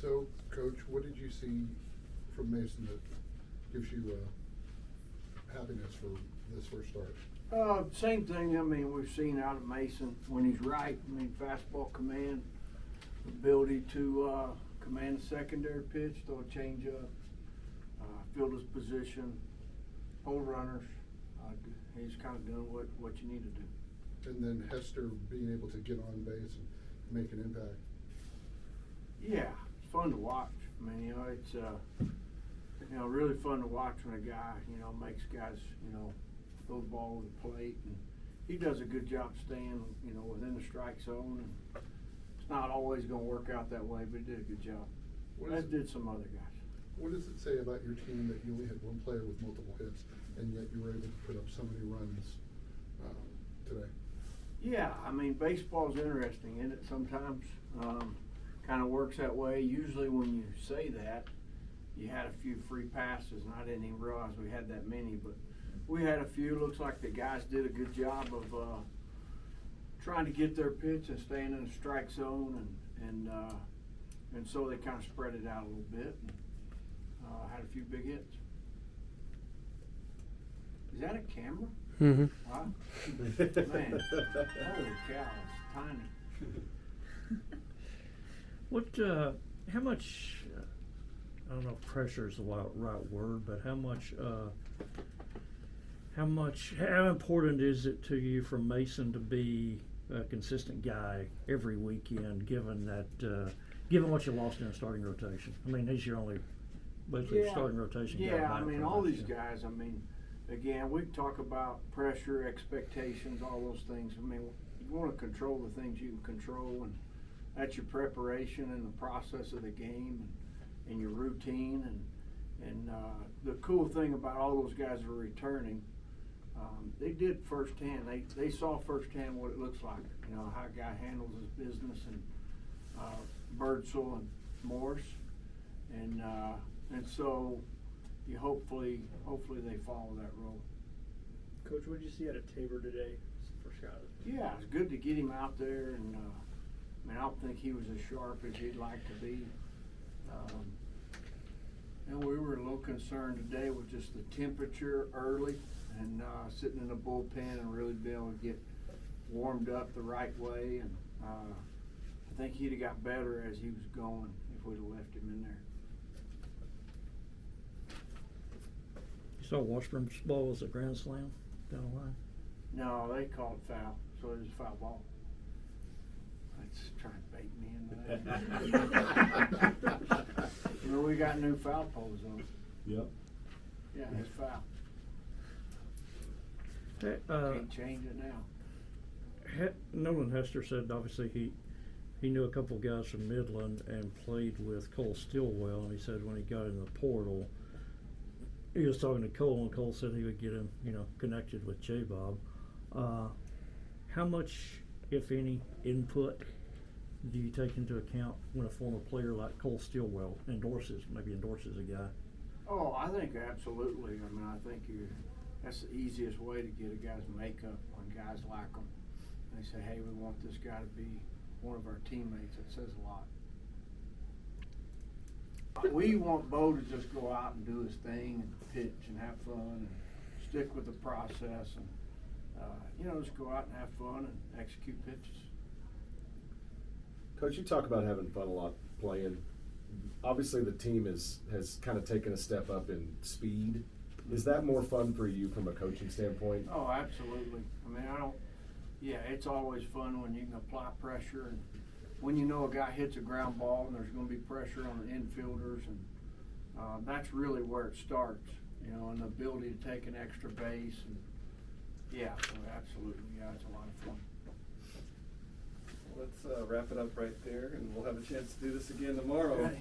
So, Coach, what did you see from Mason that gives you happiness for this first start? Same thing, I mean, we've seen out of Mason when he's right. I mean, fastball command, ability to command the secondary pitch, throw a changeup, fielder's position, hold runners. He's kind of doing what you need to do. And then Hester being able to get on base and make an impact. Yeah, it's fun to watch. I mean, it's really fun to watch when a guy, makes guys, throw the ball to the plate, and he does a good job staying, within the strike zone. And it's not always going to work out that way, but he did a good job. As did some other guys. What does it say about your team that you only had one player with multiple hits, and yet you were able to put up so many runs today? Yeah, I mean, baseball's interesting, isn't it, sometimes? Kind of works that way. Usually when you say that, you had a few free passes, and I didn't even realize we had that many, but we had a few. Looks like the guys did a good job of trying to get their pitch and staying in the strike zone, and so they kind of spread it out a little bit, and had a few big hits. Is that a camera? Mm-hmm. Wow. Man, holy cow, it's tiny. What, how much, I don't know if pressure is the right word, but how important is it to you for Mason to be a consistent guy every weekend, given what you lost in a starting rotation? I mean, he's your only, basically starting rotation guy. Yeah, I mean, all these guys, again, we talk about pressure, expectations, all those things. I mean, you want to control the things you can control, and that's your preparation and the process of the game and your routine. And the cool thing about all those guys who are returning, they did firsthand. They saw firsthand what it looks like, how a guy handles his business, and Birdsell and Morse. And so you hopefully they follow that role. Coach, what did you see out of Tabor today for Scott? Yeah, it's good to get him out there, and I don't think he was as sharp as he'd like to be. And we were a little concerned today with just the temperature early, and sitting in the bullpen and really being able to get warmed up the right way. And I think he'd have got better as he was going if we'd have left him in there. You saw Washburn's ball was a grand slam down the line? No, they called foul, so it was a foul ball. Let's try and bait me into that. We got new foul poles on. Yep. Yeah, it's foul. Hey, Can't change it now. Nolan Hester said obviously he knew a couple of guys from Midland and played with Cole Stillwell, and he said when he got in the portal, he was talking to Cole, and Cole said he would get him, connected with J-Bob. How much, if any, input do you take into account when a former player like Cole Stillwell endorses a guy? Oh, I think absolutely. I think that's the easiest way to get a guy's makeup when guys like him. They say, hey, we want this guy to be one of our teammates. That says a lot. We want Bo to just go out and do his thing and pitch and have fun and stick with the process and, just go out and have fun and execute pitches. Coach, you talk about having fun a lot playing. Obviously, the team has kind of taken a step up in speed. Is that more fun for you from a coaching standpoint? Oh, absolutely. It's always fun when you can apply pressure, and when a guy hits a ground ball and there's going to be pressure on the infielders, and that's really where it starts, and the ability to take an extra base. And absolutely, it's a lot of fun. Let's wrap it up right there, and we'll have a chance to do this again tomorrow. Okay.